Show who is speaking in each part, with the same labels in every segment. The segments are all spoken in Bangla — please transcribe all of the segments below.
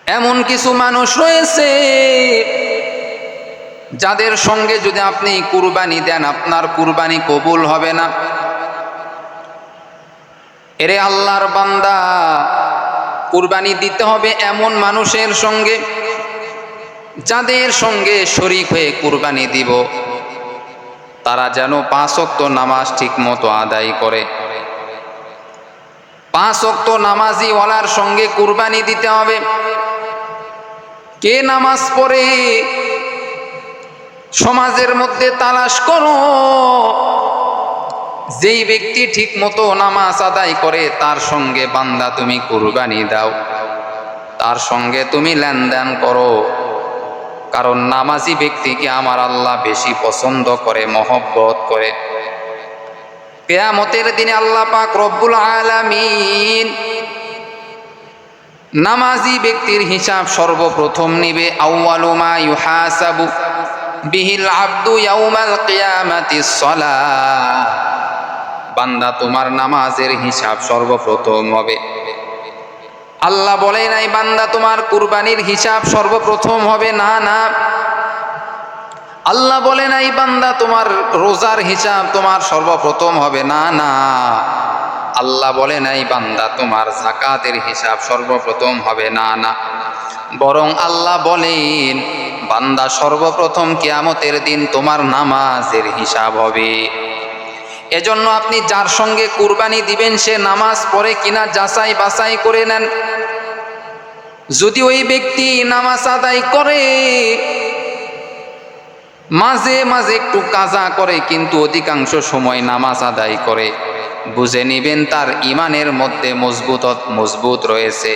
Speaker 1: এমন কিছু মানুষ রয়েছে যাদের সঙ্গে যদি আপনি কুরবানি দেন আপনার কুরবানি কবুল হবে না। এরে আল্লাহর বান্দা, কুরবানি দিতে হবে এমন মানুষের সঙ্গে যাদের সঙ্গে শরীক হয়ে কুরবানি দিব তারা যেন 5 ওয়াক্ত নামাজ ঠিক মতো আদায় করে। 5 ওয়াক্ত নামাজি ওয়ালার সঙ্গে কুরবানি দিতে হবে। কে নামাজ পড়ে সমাজের মধ্যে তালাশ করো, যেই ব্যক্তি ঠিক মতো নামাজ আদায় করে তার সঙ্গে বান্দা তুমি কুরবানি দাও, তার সঙ্গে তুমি লেনদেন করো। কারণ নামাজি ব্যক্তিকে আমার আল্লাহ বেশি পছন্দ করে, মহব্বত করে। কিয়ামতের দিনে আল্লাহ পাক রব্বুল আলামিন নামাজি ব্যক্তির হিসাব সর্বপ্রথম নিবে। আউয়ালু মা ইউহাসাবু বিহিল আবদু ইয়াউমাল কিয়ামাতিস সালাহ। বান্দা তোমার নামাজের হিসাব সর্বপ্রথম হবে। আল্লাহ বলে নাই বান্দা তোমার কুরবানির হিসাব সর্বপ্রথম হবে, না না। আল্লাহ বলে নাই বান্দা তোমার রোজার হিসাব তোমার সর্বপ্রথম হবে, না না। আল্লাহ বলে নাই বান্দা তোমার যাকাতের হিসাব সর্বপ্রথম হবে, না না। বরং আল্লাহ বলেন বান্দা সর্বপ্রথম কিয়ামতের দিন তোমার নামাজের হিসাব হবে। এজন্য আপনি যার সঙ্গে কুরবানি দিবেন সে নামাজ পড়ে কিনা যাচাই বাছাই করে নেন। যদি ওই ব্যক্তি নামাজ আদায় করে, মাঝে মাঝে একটু কাজা করে কিন্তু অধিকাংশ সময় নামাজ আদায় করে, বুঝে নিবেন তার ঈমানের মধ্যে মজবুত রয়েছে,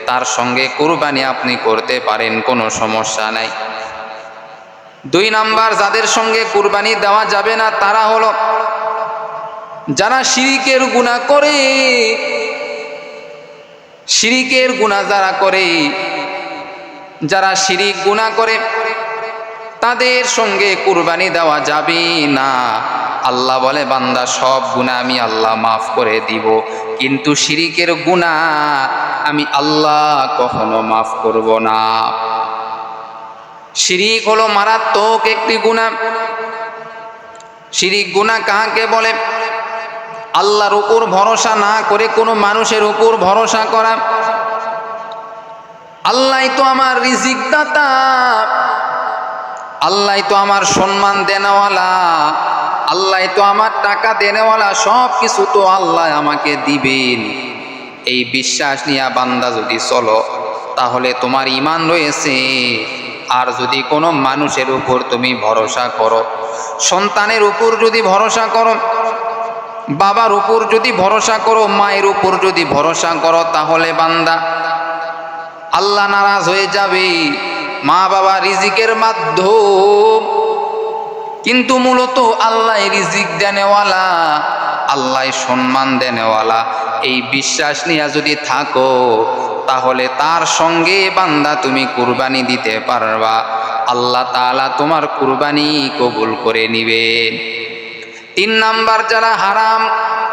Speaker 1: তার সঙ্গে কুরবানি আপনি করতে পারেন, কোনো সমস্যা নাই। 2 নাম্বার যাদের সঙ্গে কুরবানি দেওয়া যাবে না তারা হলো যারা শিরিকের গুনাহ করে। শিরিকের গুনাহ যারা করে, যারা শিরিক গুনাহ করে তাদের সঙ্গে কুরবানি দেওয়া যাবে না। আল্লাহ বলে বান্দা সব গুনাহ আমি আল্লাহ মাফ করে দিব, কিন্তু শিরিকের গুনাহ আমি আল্লাহ কখনো মাফ করব না। শিরিক হলো মারাত্মক একটি গুনাহ। শিরিক গুনাহ কাকে বলে? আল্লাহর উপর ভরসা না করে কোনো মানুষের উপর ভরসা করা। আল্লাহই তো আমার রিজিক দাতা, আল্লাহই তো আমার সম্মান দেনেওয়ালা, আল্লাহই তো আমার টাকা দেনেওয়ালা, সব কিছু তো আল্লাহ আমাকে দিবেন। এই বিশ্বাস নিয়ে বান্দা যদি চলো তাহলে তোমার ঈমান রয়েছে। আর যদি কোনো মানুষের উপর তুমি ভরসা করো, সন্তানের উপর যদি ভরসা করো, বাবার উপর যদি ভরসা করো, মায়ের উপর যদি ভরসা করো, তাহলে বান্দা আল্লাহ নারাজ হয়ে যাবে। মা বাবা রিজিকের মাধ্যম, কিন্তু মূলত আল্লাহ রিজিক দেনেওয়ালা, আল্লাহ সম্মান দেনেওয়ালা। এই বিশ্বাস নিয়ে যদি থাকো তাহলে তার সঙ্গে বান্দা তুমি কুরবানি দিতে পারবা, আল্লাহ তাআলা তোমার কুরবানি কবুল করে নিবেন। 3 নাম্বার যারা হারাম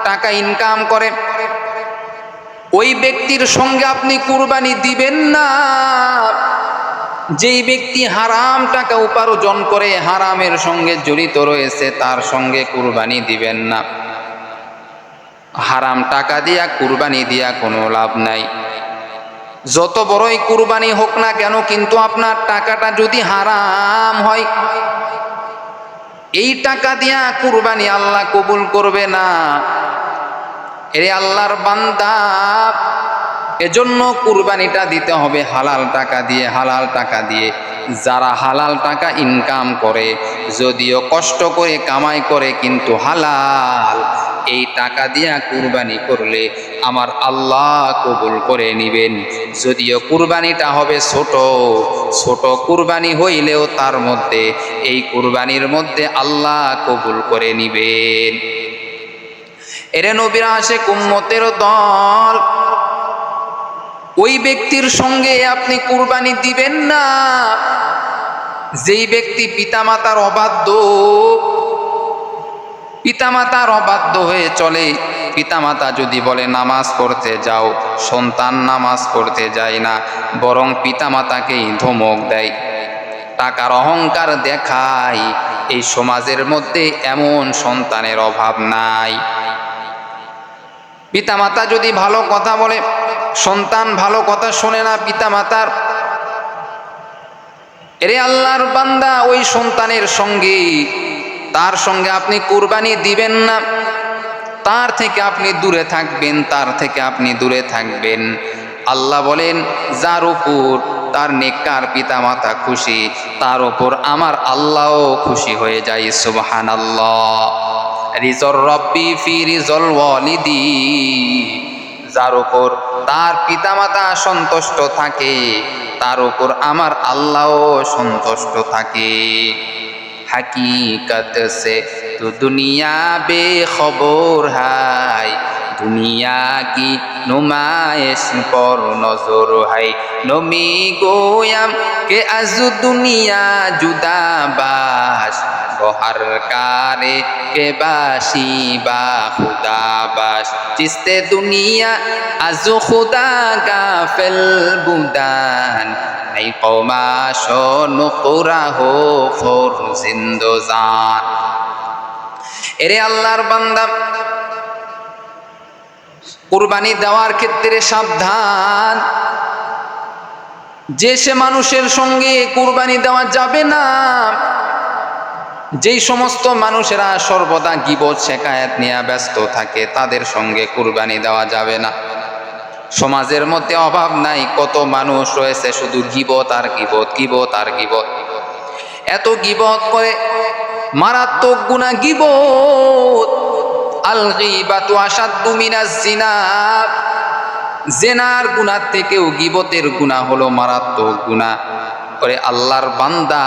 Speaker 1: টাকা ইনকাম করে ওই ব্যক্তির সঙ্গে আপনি কুরবানি দিবেন না। যেই ব্যক্তি হারাম টাকা উপার্জন করে, হারামের সঙ্গে জড়িত রয়েছে, তার সঙ্গে কুরবানি দিবেন না। হারাম টাকা দিয়া কুরবানি দিয়া কোনো লাভ নাই। যত বড়ই কুরবানি হোক না কেন, কিন্তু আপনার টাকাটা যদি হারাম হয়, এই টাকা দিয়া কুরবানি আল্লাহ কবুল করবে না। এরে আল্লাহর বান্দা, এজন্য কুরবানিটা দিতে হবে হালাল টাকা দিয়ে। হালাল টাকা দিয়ে যারা হালাল টাকা ইনকাম করে, যদিও কষ্ট করে কামাই করে, কিন্তু হালাল, এই টাকা দিয়া কুরবানি করলে আমার আল্লাহ কবুল করে নিবেন। যদিও কুরবানিটা হবে ছোট ছোট কুরবানি হইলেও তার মধ্যে, এই কুরবানির মধ্যে আল্লাহ কবুল করে নিবেন। এরে নবীর আশিক উম্মতের দল, ওই ব্যক্তির সঙ্গে আপনি কুরবানি দিবেন না যেই ব্যক্তি পিতামাতার অবাধ্য, পিতামাতার অবাধ্য হয়ে চলে, পিতামাতা যদি বলে নামাজ পড়তে যাও, সন্তান নামাজ পড়তে যায় না, বরং পিতামাতাকেই ধমক দেয়, টাকার অহংকার দেখায়। এই সমাজের মধ্যে এমন সন্তানের অভাব নাই। পিতামাতা যদি ভালো কথা বলে, সন্তান ভালো কথা শোনে না পিতামাতার। এরে আল্লাহর বান্দা, ওই সন্তানের সঙ্গে তার সঙ্গে আপনি কুরবানি দিবেন না, তার থেকে আপনি দূরে থাকবেন, তার থেকে আপনি দূরে থাকবেন। আল্লাহ বলেন, যার উপর তার নেককার পিতামাতা খুশি, তার উপর আমার আল্লাহও খুশি হয়ে যায়। সুবহানাল্লাহ। রিজর রব্বি ফি রিজল ওয়ালিদি। যার উপর তার পিতামাতা সন্তুষ্ট থাকে, তার উপর আমার আল্লাহও সন্তুষ্ট থাকে। हकीकत से तो दुनिया बेखबर है, दुनिया की नुमाइश पर नजर है। नमी गोयम के अज दुनिया जुदा बाश, बहर कारे के बाशी बा खुदा बाश। जिसते दुनिया अज खुदा गाफिल बुदान, नहीं कौमाशो नुकुरा हो फोर जिंदोजान। এরে আল্লাহর বান্দা, কুরবানি দেওয়ার ক্ষেত্রে সাবধান। যে সে মানুষের সঙ্গে কুরবানি দেওয়া যাবে না, যেই সমস্ত মানুষেরা সর্বদা গীবত শিকায়াত নিয়ে ব্যস্ত থাকে, তাদের সঙ্গে কুরবানি দেওয়া যাবে না। সমাজের মধ্যে অভাব নাই, কত মানুষ রয়েছে শুধু গীবত আর গীবত, গীবত আর গীবত। এত গীবত করে মারাত্মক গুনাহ গীবত। আল গীবাতু আশাদ্দু মিনাজ জিনা। জিনার গুনাহ থেকেও গীবতের গুনাহ হলো মারাত্মক গুনাহ। করে আল্লাহর বান্দা,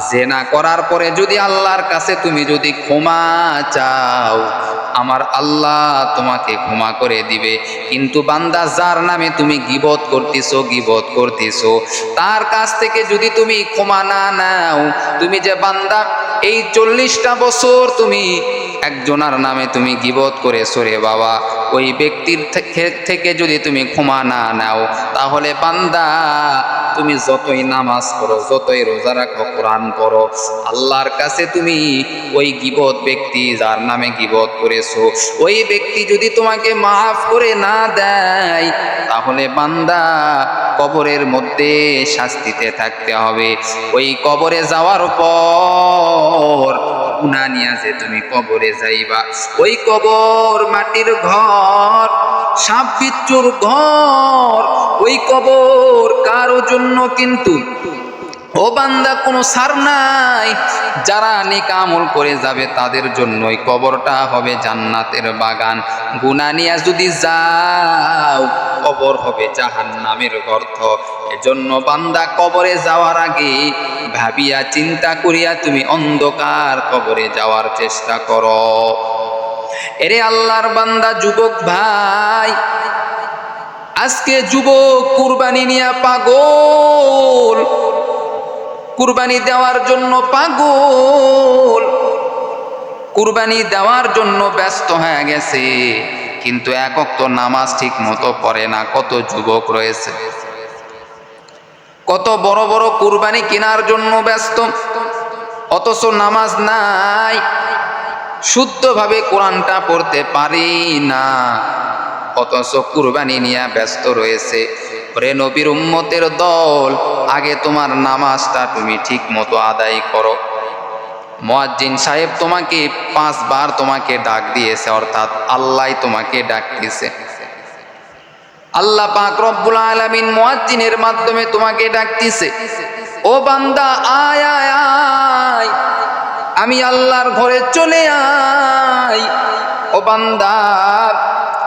Speaker 1: জিনা করার পরে যদি আল্লাহর কাছে তুমি যদি ক্ষমা চাও, আমার আল্লাহ তোমাকে ক্ষমা করে দিবে। কিন্তু বান্দা, যার নামে তুমি গীবত করতেছো, তার কাছ থেকে যদি তুমি ক্ষমা না নাও, তুমি যে বান্দা এই 40টা বছর তুমি একজনের নামে তুমি গীবত করেছো রে বাবা, ওই ব্যক্তির থেকে যদি তুমি ক্ষমা না নাও, তাহলে বান্দা তুমি যতই নামাজ পড়ো, যতই রোজা রাখো, কোরআন পড়ো, আল্লাহর কাছে তুমি ওই গীবত ব্যক্তি যার নামে গীবত করেছো, ওই ব্যক্তি যদি তোমাকে মাফ করে না দেয়, তাহলে বান্দা কবরের মধ্যে শাস্তিতে থাকতে হবে। ওই কবরে যাওয়ার পর গুনাহ নিয়া যে তুমি কবরে যাইবা, ওই কবর মাটির ঘর, সাপ বিচ্ছুর ঘর। ওই কবর কারো জন্য কিন্তু ও বান্দা কোনো ছাড় নাই। যারা নেক আমল করে যাবে তাদের জন্য ওই কবরটা হবে জান্নাতের বাগান। গুনাহ নিয়া যদি যাও, কবর হবে জাহান্নামের গর্ত। এজন্য বান্দা কবরে যাওয়ার আগে ভাবিয়া চিন্তা করিয়া তুমি অন্ধকার কবরে যাওয়ার চেষ্টা করো। এরে আল্লাহর বান্দা, যুবক ভাই, আজকে যুবক কুরবানি নিয়ে পাগল, কুরবানি দেওয়ার জন্য পাগল, কুরবানি দেওয়ার জন্য ব্যস্ত হয়ে গেছে, কিন্তু এক ওয়াক্ত নামাজ ঠিক মতো পড়ে না। কত যুবক রয়েছে, কত বড় বড় কুরবানি কেনার জন্য ব্যস্ত, অথচ নামাজ নাই, শুদ্ধভাবে কোরআনটা পড়তে পারি না, অথচ কুরবানি নিয়ে ব্যস্ত রয়েছে। ওরে নবীর উম্মতের দল, আগে তোমার নামাজটা তুমি ঠিক মতো আদায় করো। মুয়াজ্জিন সাহেব তোমাকে 5 বার তোমাকে ডাক দিয়েছে, অর্থাৎ আল্লাহ তোমাকে ডাক দিয়েছে। আল্লাহ পাক রব্বুল আলামিন মুয়াজ্জিনের মাধ্যমে তোমাকে ডাকতেছে, ও বান্দা আয় আয় আয়, আমি আল্লাহর ঘরে চলে আয়। ও বান্দা,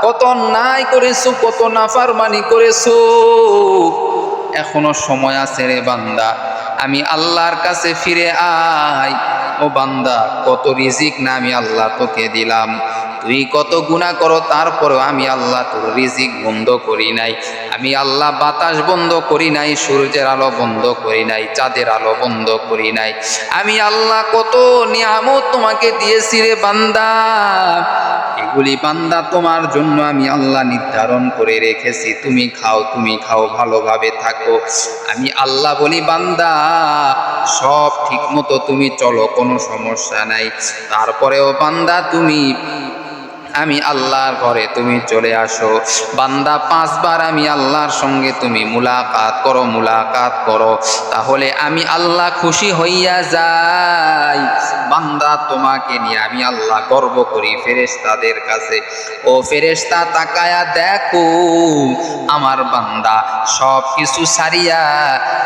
Speaker 1: কত অন্যায় করেছো, কত নাফরমানি করেছো, এখনো সময় আছে রে বান্দা, আমি আল্লাহর কাছে ফিরে আয়। ও বান্দা, কত রিজিক না আমি আল্লাহ তোকে দিলাম, তুই কত গুনাহ করো, তারপরেও আমি আল্লাহ তোর রিজিক বন্ধ করি নাই। আমি আল্লাহ বাতাস বন্ধ করি নাই, সূর্যের আলো বন্ধ করি নাই, চাঁদের আলো বন্ধ করি নাই। আমি আল্লাহ কত নিয়ামত তোমাকে দিয়েছি রে বান্দা, এগুলি বান্দা তোমার জন্য আমি আল্লাহ নির্ধারণ করে রেখেছি, তুমি খাও ভালোভাবে থাকো। আমি আল্লাহ বলি বান্দা সব ঠিক মতো তুমি চলো, কোনো সমস্যা নাই। তারপরেও বান্দা তুমি আমি আল্লাহর ঘরে তুমি চলে আসো। বান্দা 5 বার আমি আল্লাহর সঙ্গে তুমি মুলাকাত করো, তাহলে আমি আল্লাহ খুশি হইয়া যাই। বান্দা তোমাকে নিয়ে আমি আল্লাহ গর্ব করি ফেরেশতাদের কাছে। ও ফেরেশতা তাকায়া দেখো, আমার বান্দা সব কিছু ছাড়িয়া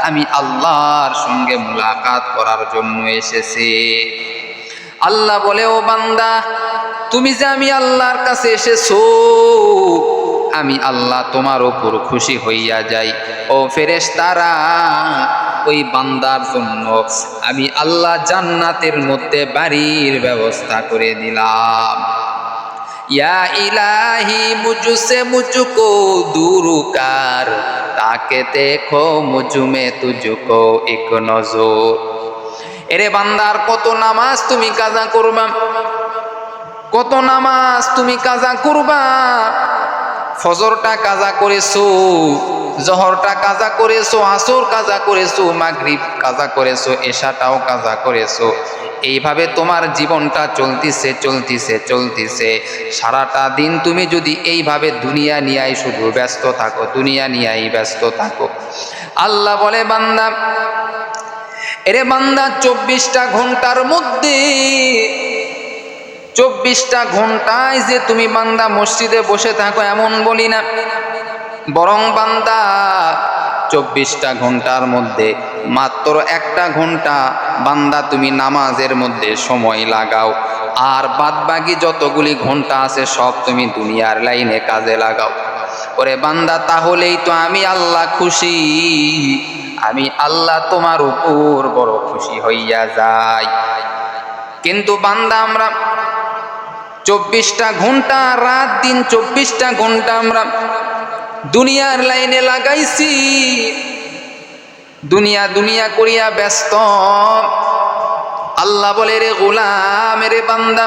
Speaker 1: আমি আল্লাহর সঙ্গে মুলাকাত করার জন্য এসেছে। আল্লাহ বলে, ও বান্দা তুমি যে আমি আল্লাহর কাছে এসেছো, আমি আল্লাহ তোমার উপর খুশি হইয়া যাই। ও ফেরেশতারা, ওই বান্দার জন্য আমি আল্লাহ জান্নাতের মধ্যে বাড়ির ব্যবস্থা করে দিলাম। ইয়া ইলাহি মুঝসে মুঝকো दूर कर, তাকে দেখো মুঝমে তুঝকো এক নজর। এরে বান্দার কত নামাজ তুমি কাজা করবা, কত নামাজ তুমি কাজা করবা। ফজরটা কাজা করেছো, জহরটা কাজা করেছো, আসর কাজা করেছো, মাগরিব কাজা করেছো, এশাটাও কাজা করেছো। এইভাবে তোমার জীবনটা চলতিছে। সারাটা দিন তুমি যদি এইভাবে দুনিয়া নিয়েই শুধু ব্যস্ত থাকো, দুনিয়া নিয়েই ব্যস্ত থাকো। আল্লাহ বলে বান্দা, এরে বান্দা 24টা ঘন্টার মধ্যে 24টা ঘন্টায় যে তুমি বান্দা মসজিদে বসে থাকো এমন বলি না, বরং বান্দা 24টা ঘন্টার মধ্যে মাত্র 1টা ঘন্টা বান্দা তুমি নামাজের মধ্যে সময় লাগাও, আর বাদবাকি যতগুলি ঘন্টা আছে সব তুমি দুনিয়ার লাইনে কাজে লাগাও। ওরে বান্দা তাহলেই তো আমি আল্লাহ খুশি, আমি আল্লাহ তোমার উপর বড় খুশি হইয়া যাই। কিন্তু বান্দা আমরা 24টা ঘন্টা রাত দিন 24টা ঘন্টা আমরা দুনিয়ার লাইনে লাগাইছি, দুনিয়া করিয়া ব্যস্ত। আল্লাহ বলে, রে গোলাম, রে বান্দা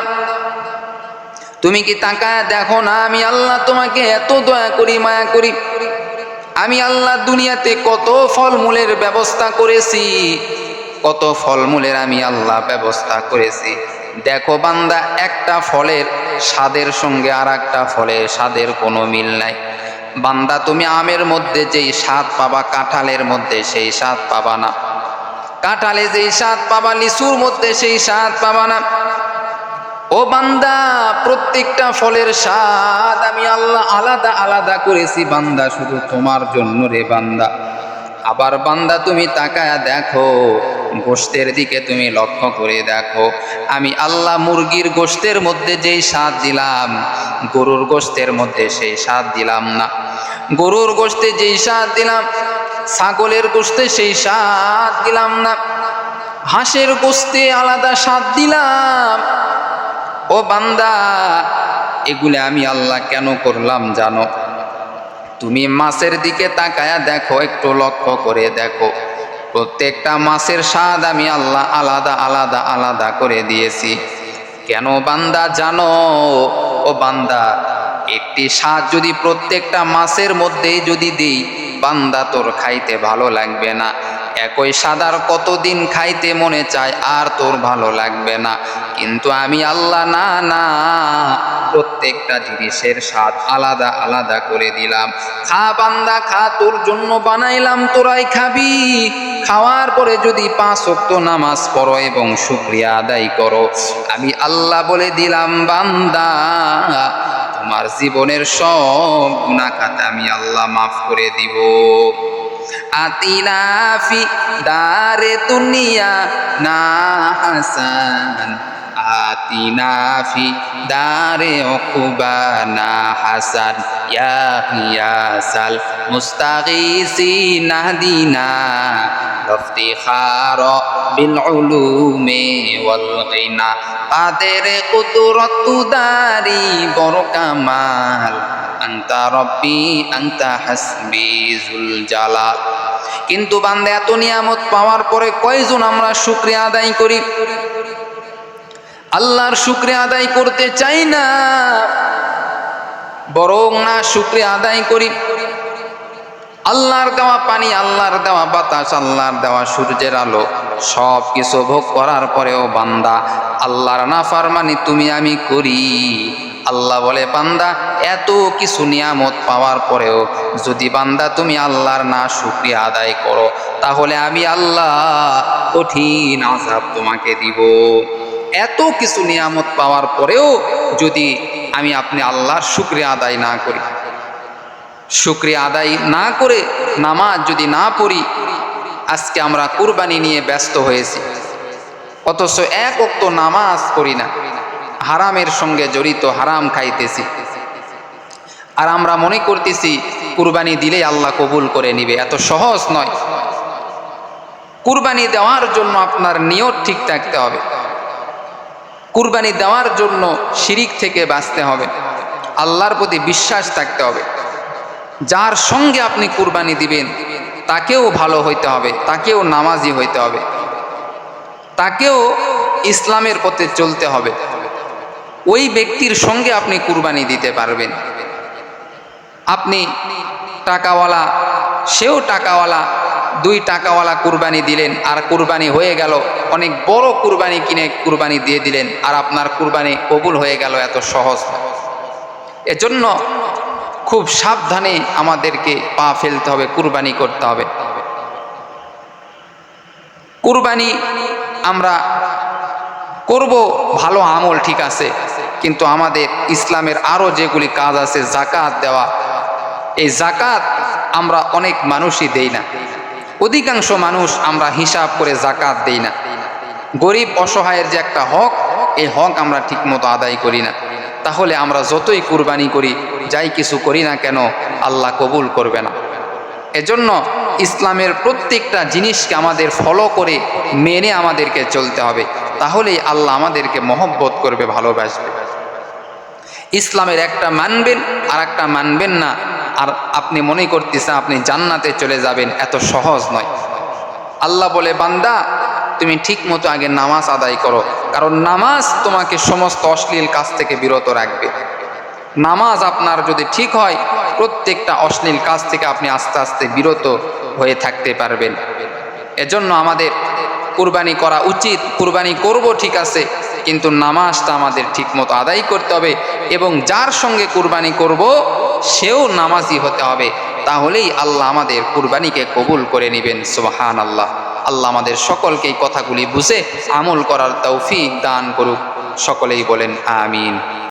Speaker 1: তুমি কি তাকায় দেখো না আমি আল্লাহ তোমাকে এত দয়া করি, মায়া করি। আমি আল্লাহ দুনিয়াতে কত ফলমূলের ব্যবস্থা করেছি, কত ফলমূলের আমি আল্লাহ ব্যবস্থা করেছি। দেখো বান্দা, একটা ফলের স্বাদের সঙ্গে আর একটা ফলের স্বাদের কোনো মিল নাই। বান্দা তুমি আমের মধ্যে যেই স্বাদ পাবা, কাঁঠালের মধ্যে সেই স্বাদ পাবা না। কাঁঠালে যেই স্বাদ পাবা, লিচুর মধ্যে সেই স্বাদ পাবা না। ও বান্দা, প্রত্যেকটা ফলের স্বাদ আমি আল্লাহ আলাদা আলাদা করেছি বান্দা, শুধু তোমার জন্য রে বান্দা। আবার বান্দা তুমি তাকায়া দেখো, গোশতের দিকে তুমি লক্ষ্য করে দেখো, আমি আল্লাহ মুরগির গোশতের মধ্যে যেই স্বাদ দিলাম, গরুর গোশতের মধ্যে সেই স্বাদ দিলাম না। গরুর গোশতে যেই স্বাদ দিলাম, ছাগলের গোশতে সেই স্বাদ দিলাম না। হাঁসের গোশতে আলাদা স্বাদ দিলাম। ও বান্দা, এগুলো আমি আল্লাহ কেন করলাম জানো? তুমি মাছের দিকে তাকায়া দেখো, একটু লক্ষ্য করে দেখো, প্রত্যেকটা মাছের স্বাদ আমি আল্লাহ আলাদা আলাদা আলাদা করে দিয়েছি। কেন বান্দা জানো? ও বান্দা, একটি স্বাদ যদি প্রত্যেকটা মাছের মধ্যেই যদি দিই, বান্দা তোর খাইতে ভালো লাগবে না। একই স্বাদ কতদিন খাইতে মনে চায়, আর তোর ভালো লাগবে না। কিন্তু আমি আল্লাহ না, প্রত্যেকটা জিনিসের স্বাদ আলাদা আলাদা করে দিলাম। খা বান্দা খা, তোর জন্য বানাইলাম, তোরাই খাবি। খাওয়ার পরে যদি 5 ওয়াক্ত নামাজ পড়ো এবং শুকরিয়া আদায় করো, আমি আল্লাহ বলে দিলাম বান্দা তোমার জীবনের সব গুনাহ খাতা আমি আল্লাহ মাফ করে দিব। আতিনা ফি দারে দুনিয়া না হাসান, আতিনা ফি দারে উকবা না হাসান, ইয়া হিয়াসাল মুস্তাগীসিন নাহদিনা ইফতিখার বিল উলুমি ওয়াল গিনা, কাদের কুদরত দারি বড় কামাল, আনতা রব্বি আনতা হাসবি জুল জালাল। কিন্তু বান্দা, এত নিয়ামত পাওয়ার পরে কয়জন আমরা শুকরিয়া আদায় করি? আল্লাহর শুকরিয়া আদায় করতে চাই না, বরং না শুকরিয়া আদায় করি। আল্লাহর দেওয়া পানি, আল্লাহর দেওয়া বাতাস, আল্লাহর দেওয়া সূর্যের আলো সব কিছু ভোগ করার পরেও বান্দা আল্লাহর নাফরমানি তুমি আমি করি। আল্লাহ বলে, বান্দা এত কিছু নিয়ামত পাওয়ার পরেও যদি বান্দা তুমি আল্লাহর না শুকরিয়া আদায় করো, তাহলে আমি আল্লাহ কঠিন আযাব তোমাকে দিব। এত কিছু নিয়ামত পাওয়ার পরেও যদি আপনি আল্লাহর শুকরিয়া আদায় না করি, শুকরিয়া আদায় না করে নামাজ যদি না পড়ি। আজকে আমরা কুরবানি নিয়ে ব্যস্ত হয়েছি, অথচ এক ওয়াক্ত নামাজ পড়ি না, হারামের সঙ্গে জড়িত, হারাম খাইতেছি। আর আমরা মনে করতেছি কুরবানি দিলেই আল্লাহ কবুল করে নিবে। এত সহজ নয়। কুরবানি দেওয়ার জন্য আপনার নিয়ত ঠিক থাকতে হবে। কুরবানি দেওয়ার জন্য শিরিক থেকে বাঁচতে হবে, আল্লাহর প্রতি বিশ্বাস থাকতে হবে। যার সঙ্গে আপনি কুরবানি দিবেন তাকেও ভালো হইতে হবে, তাকেও নামাজি হইতে হবে, তাকেও ইসলামের পথে চলতে হবে। ওই ব্যক্তির সঙ্গে আপনি কুরবানি দিতে পারবেন। আপনি টাকাওয়ালা, সেও টাকাওয়ালা, দুই টাকাওয়ালা কুরবানি দিলেন, আর কুরবানি হয়ে গেল, অনেক বড় কুরবানি কিনে কুরবানি দিয়ে দিলেন, আর আপনার কুরবানি কবুল হয়ে গেল। এত সহজ না। এজন্য খুব সাবধানে আমাদেরকে পা ফেলতে হবে, কুরবানি করতে হবে। কুরবানি আমরা করব, ভালো আমল ঠিক আছে, কিন্তু আমাদের ইসলামের আরও যেগুলি কাজ আছে, যাকাত দেওয়া, এই যাকাত আমরা অনেক মানুষই দেই না। অধিকাংশ মানুষ আমরা হিসাব করে যাকাত দেই না। গরিব অসহায়ের যে একটা হক, এই হক আমরা ঠিকমতো আদায় করি না। তাহলে আমরা যতই কুরবানি করি, যাই কিছু করি না কেন, আল্লাহ কবুল করবে না। এজন্য ইসলামের প্রত্যেকটা জিনিসকে আমাদের ফলো করে মেনে আমাদেরকে চলতে হবে, তাহলেই আল্লাহ আমাদেরকে মহব্বত করবে, ভালোবাসবে। ইসলামের একটা মানবেন আর একটা মানবেন না, আর আপনি মনে করতেছেন আপনি জান্নাতে চলে যাবেন, এত সহজ নয়। আল্লাহ বলে, বান্দা তুমি ঠিক মতো আগে নামাজ আদায় করো, কারণ নামাজ তোমাকে সমস্ত অশ্লীল কাজ থেকে বিরত রাখবে। নামাজ আপনার যদি ঠিক হয়, প্রত্যেকটা অশ্লীল কাজ থেকে আপনি আস্তে আস্তে বিরত হয়ে থাকতে পারবেন। এজন্য আমাদের কুরবানি করা উচিত। কুরবানি করব ঠিক আছে, কিন্তু নামাজটা আমাদের ঠিকমতো আদায় করতে হবে, এবং যার সঙ্গে কুরবানি করব সেও নামাজি হতে হবে। তাহলেই আল্লাহ আমাদের কুরবানিকে কবুল করে নেবেন। সুবহানাল্লাহ। আল্লাহ আমাদের সকলকে এই কথাগুলি বুঝে আমল করার তৌফিক দান করুক। সকলেই বলেন আমিন।